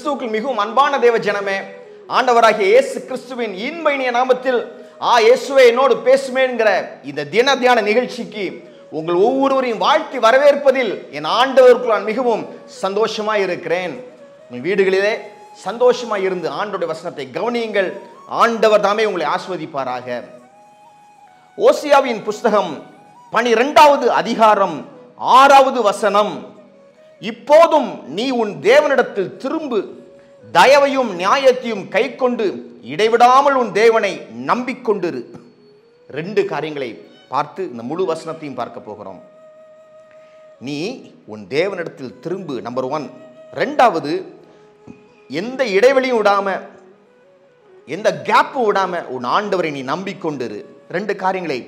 கிறிஸ்துவுக்குள் மிகவும் அன்பான தேவ ஜனமே, ஆண்டவராகிய இயேசு கிறிஸ்துவின் இன்பைனிய நாமத்தில் இயேசுவே என்னோடு பேசுமேங்கிற இந்த தின தியான நிகழ்ச்சிக்கு உங்கள் ஒவ்வொருவரையும் வாழ்த்தி வரவேற்பதில் என் ஆண்டவருக்குள் நான் மிகவும் சந்தோஷமாய் இருக்கிறேன். உங்கள் வீடுகளிலே சந்தோஷமாய் இருந்து ஆண்டவருடைய வசனத்தை கவனியுங்கள். ஆண்டவர் தாமே உங்களை ஆசீர்வதிப்பாராக. ஓசியாவின் புஸ்தகம் 12வது அதிகாரம் 6வது வசனம். இப்போதும் நீ உன் தேவனிடத்தில் திரும்பு, தயவையும் நியாயத்தையும் கை கொண்டு இடைவிடாமல் உன் தேவனை நம்பிக்கொண்டிரு. 2 காரியங்களை பார்த்து இந்த முழு வசனத்தையும் பார்க்க போகிறோம். நீ உன் தேவனிடத்தில் திரும்பு, நம்பர் 1. 2வது, எந்த இடைவெளியும் விடாம, எந்த கேப்பும் விடாம உன் ஆண்டவரை நீ நம்பிக்கொண்டிரு. 2 காரியங்களை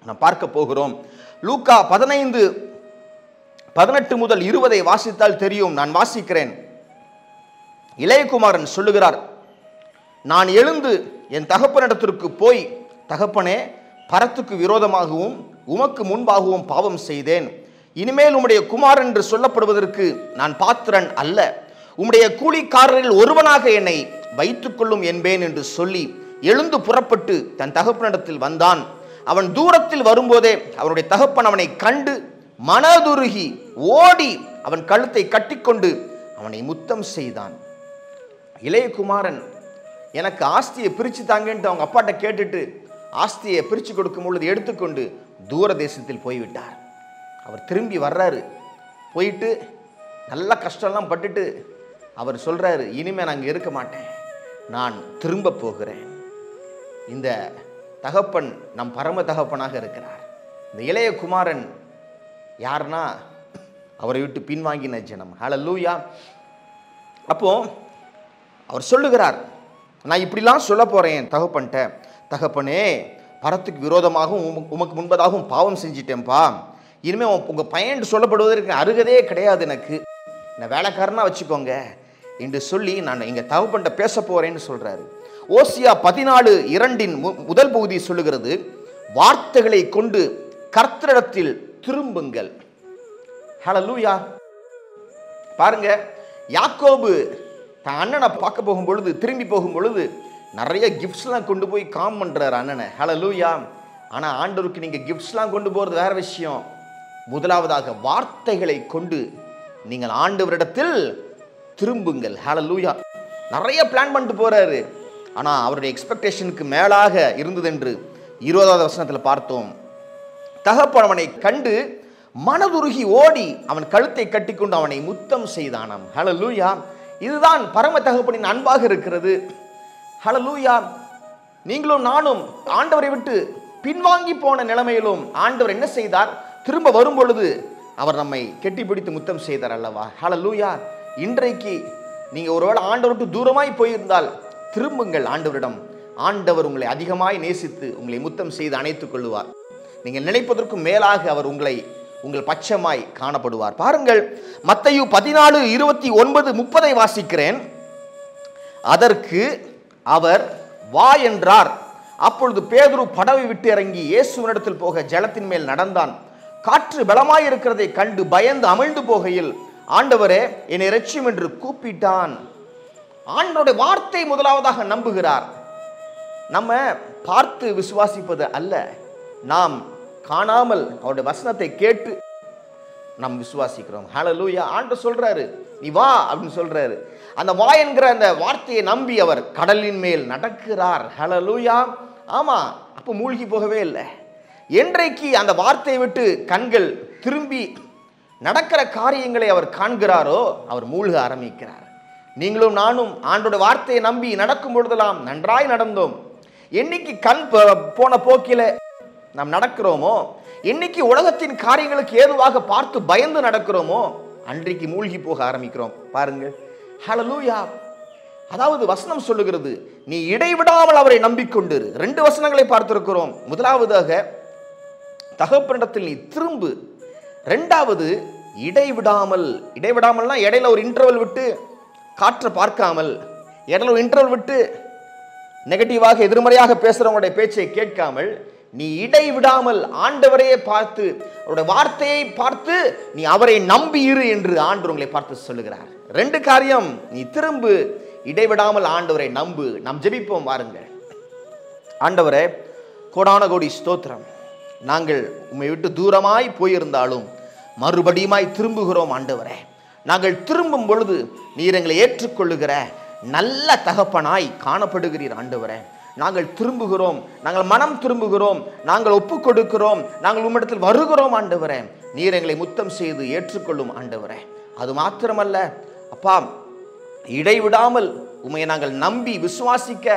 நாம் பார்க்க போகிறோம். லூக்கா 15:18 முதல் 20 வாசித்தால் தெரியும். நான் வாசிக்கிறேன். இளையகுமாரன் சொல்லுகிறார், நான் எழுந்து என் தகப்பனிடத்திற்கு போய், தகப்பனே, பரத்துக்கு விரோதமாகவும் உமக்கு முன்பாகவும் பாவம் செய்தேன். இனிமேல் உம்முடைய குமாரன் என்று சொல்லப்படுவதற்கு நான் பாத்திரன் அல்ல. உம்முடைய கூலிக்காரரில் ஒருவனாக என்னை வைத்துக் கொள்ளும் என்பேன் என்று சொல்லி எழுந்து புறப்பட்டு தன் தகப்பனிடத்தில் வந்தான். அவன் தூரத்தில் வரும்போதே அவனுடைய தகப்பன் அவனை கண்டு மனதுருகி ஓடி அவன் கழுத்தை கட்டிக்கொண்டு அவனை முத்தம் செய்தான். இளையகுமாரன், எனக்கு ஆஸ்தியை பிரித்து தாங்கன்ட்டு அவங்க அப்பாட்ட கேட்டுட்டு ஆஸ்தியை பிரித்து கொடுக்கும் பொழுது எடுத்துக்கொண்டு தூர தேசத்தில் போய்விட்டார். அவர் திரும்பி வர்றாரு. போயிட்டு நல்ல கஷ்டம்லாம் பட்டுட்டு அவர் சொல்றாரு, இனிமே நான் அங்கே இருக்க மாட்டேன், நான் திரும்ப போகிறேன். இந்த தகப்பன் நம் பரம தகப்பனாக இருக்கிறார். இந்த இளைய குமாரன் யாருன்னா அவரை விட்டு பின்வாங்கின ஜனம். ஹல்லேலூயா. அப்போ அவர் சொல்லுகிறார், நான் இப்படிலாம் சொல்ல போறேன் தகப்பன்ட்ட, தகப்பனே, பரத்துக்கு விரோதமாகவும் உமக்கு முன்பதாகவும் பாவம் செஞ்சிட்டேன்ப்பா, இனிமேல் உங்கள் பையன் சொல்லப்படுவதற்கு அருகதே கிடையாது, எனக்கு நான் வேலைக்காரனா வச்சுக்கோங்க என்று சொல்லி நான் எங்கள் தகப்பன்ட்ட பேச போறேன்னு சொல்றாரு. ஓசியா 14:2 முதல் பகுதி சொல்லுகிறது, வார்த்தைகளை கொண்டு கர்த்தரிடத்தில் திரும்புங்கள். ஹல்லேலூயா. பாருங்க, யாக்கோபு தன் அண்ணனை பார்க்க போகும் பொழுது, திரும்பி போகும் பொழுது நிறைய கிஃப்ட்ஸ்லாம் கொண்டு போய் காம் பண்றாரு அண்ணனை. ஹல்லேலூயா. ஆனா ஆண்டவருக்கு நீங்க கிஃப்ட்ஸ்லாம் கொண்டு போறது வேற விஷயம். முதலாவதாக வார்த்தைகளை கொண்டு நீங்கள் ஆண்டவரிடத்தில் திரும்புங்கள். ஹல்லேலூயா. நிறைய பிளான் பண்ணிட்டு போறாரு. ஆனா அவருடைய எக்ஸ்பெக்டேஷனுக்கு மேலாக இருந்தது என்று 20வது வசனத்தில் பார்த்தோம். தகப்பன் அவனை கண்டு மனதுருகி ஓடி அவன் கழுத்தை கட்டிக்கொண்டு அவனை முத்தம் செய்தானாம். ஹல்லேலூயா. இதுதான் பரம தகப்பனின் அன்பாக இருக்கிறது. ஹல்லேலூயா. நீங்களும் நானும் ஆண்டவரை விட்டு பின்வாங்கி போன நிலைமையிலும் ஆண்டவர் என்ன செய்தார்? திரும்ப வரும் பொழுது அவர் நம்மை கெட்டிப்பிடித்து முத்தம் செய்தார் அல்லவா? ஹல்லேலூயா. இன்றைக்கு நீங்க ஒருவேளை ஆண்டவர் விட்டு தூரமாய் போயிருந்தால் திரும்புங்கள் ஆண்டவரிடம். ஆண்டவர் உங்களை அதிகமாய் நேசித்து உங்களை முத்தம் செய்து அணைத்துக் கொள்ளுவார். நீங்கள் நினைப்பதற்கும் மேலாக அவர் உங்கள் பட்சமாய் காணப்படுவார். பாருங்கள், மத்தேயு 14:29-30 வாசிக்கிறேன். அதற்கு அவர் வா என்றார். அப்பொழுது பேதுரு படவை விட்டு இறங்கி இயேசுவினிடத்தில் போக ஜலத்தின் மேல் நடந்தான். காற்று பலமாய் இருக்கிறதை கண்டு பயந்து அமிழ்ந்து போகையில், ஆண்டவரே, என்னை இரட்சியும் என்று கூப்பிட்டான். ஆண்டவருடைய வார்த்தை முதலாவதாக நம்புகிறார். நம்ம பார்த்து விசுவாசிப்பது அல்ல, நாம் காணாமல் அவருடைய வசனத்தை கேட்டு நாம் விசுவாசிக்கிறோம். ஹல்லேலூயா. ஆண்டவர் சொல்றாரு, நீ வா அப்படின்னு சொல்றாரு. அந்த வா என்கிற அந்த வார்த்தையை நம்பி அவர் கடலின் மேல் நடக்கிறார். ஹல்லேலூயா. ஆமா, அப்போ மூழ்கி போகவே இல்லை. என்றைக்கு அந்த வார்த்தையை விட்டு கண்கள் திரும்பி நடக்கிற காரியங்களை அவர் காண்கிறாரோ அவர் மூழ்க ஆரம்பிக்கிறார். நீங்களும் நானும் ஆண்டோட வார்த்தையை நம்பி நடக்கும் பொழுதெல்லாம் நன்றாய் நடந்தோம். என்னைக்கு கண் போன போக்கில நாம் நடக்கிறோமோ, என்னைக்கு உலகத்தின் காரியங்களுக்கு ஏதுவாக பார்த்து பயந்து நடக்கிறோமோ, அன்றைக்கு மூழ்கி போக ஆரம்பிக்கிறோம். பாருங்கள். ஹல்லேலூயா. அதாவது வசனம் சொல்லுகிறது, நீ இடைவிடாமல் அவரை நம்பிக்கொண்டிரு. 2 வசனங்களை பார்த்திருக்கிறோம். முதலாவதாக தகப்பனிடத்தில் நீ திரும்பு. 2வது இடைவிடாமல்னா இடையில ஒரு இன்டர்வல் விட்டு காற்றை பார்க்காமல், இடையில ஒரு இன்டர்வல் விட்டு நெகட்டிவாக எதிர்மறையாக பேசுறவங்களுடைய பேச்சை கேட்காமல், நீ இடைவிடாமல் ஆண்டவரையே பார்த்து, அவருடைய வார்த்தையை பார்த்து நீ அவரை நம்பி இரு என்று ஆண்டவர் உங்களை பார்த்து சொல்லுகிறார். 2 காரியம், நீ திரும்பு, இடைவிடாமல் ஆண்டவரை நம்பு. நாம் ஜெபிப்போம் வாருங்கள். ஆண்டவரே, கோடான கோடி ஸ்தோத்திரம். நாங்கள் உம்மை விட்டு தூரமாய் போயிருந்தாலும் மறுபடியுமாய் திரும்புகிறோம் ஆண்டவரே. நாங்கள் திரும்பும் பொழுது நீர் எங்களை ஏற்றுக்கொள்ளுகிற நல்ல தகப்பனாய் காணப்படுகிறீர் ஆண்டவரே. நாங்கள் திரும்புகிறோம், நாங்கள் மனம் திரும்புகிறோம், நாங்கள் ஒப்புக் கொடுக்கிறோம், நாங்கள் உம்மிடத்தில் வருகிறோம் ஆண்டவரே. நீர் எங்களை முத்தம் செய்து ஏற்றுக்கொள்ளும் ஆண்டவரே. அது மாத்திரமல்ல அப்பா, இடைவிடாமல் உம்மை நாங்கள் நம்பி விசுவாசிக்க,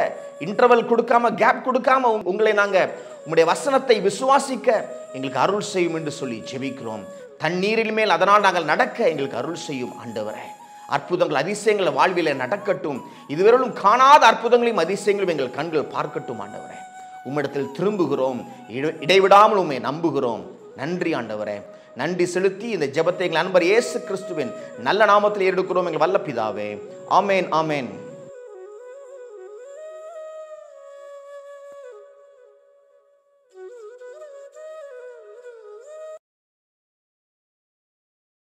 இன்டர்வல் கொடுக்காம, கேப் கொடுக்காம உங்களை நாங்கள் உம்முடைய வசனத்தை விசுவாசிக்க எங்களுக்கு அருள் செய்யும் என்று சொல்லி ஜெபிக்கிறோம். தண்ணீரில் மேல் அதனால் நாங்கள் நடக்க எங்களுக்கு அருள் செய்யும் ஆண்டவரே. அற்புதங்கள் அதிசயங்கள் வாழ்வில நடக்கட்டும். இதுவரையிலும் காணாத அற்புதங்களையும் அதிசயங்களையும் எங்கள் கண்கள் பார்க்கட்டும் ஆண்டவரே. உம்மிடத்தில் திரும்புகிறோம், இடைவிடாமல் உம்மை நம்புகிறோம். நன்றி ஆண்டவரே. நன்றி செலுத்தி இந்த ஜெபத்தை எங்கள் நண்பர் இயேசு கிறிஸ்துவின் நல்ல நாமத்தில் எடுக்கிறோம் எங்கள் வல்ல பிதாவே. ஆமேன், ஆமேன்.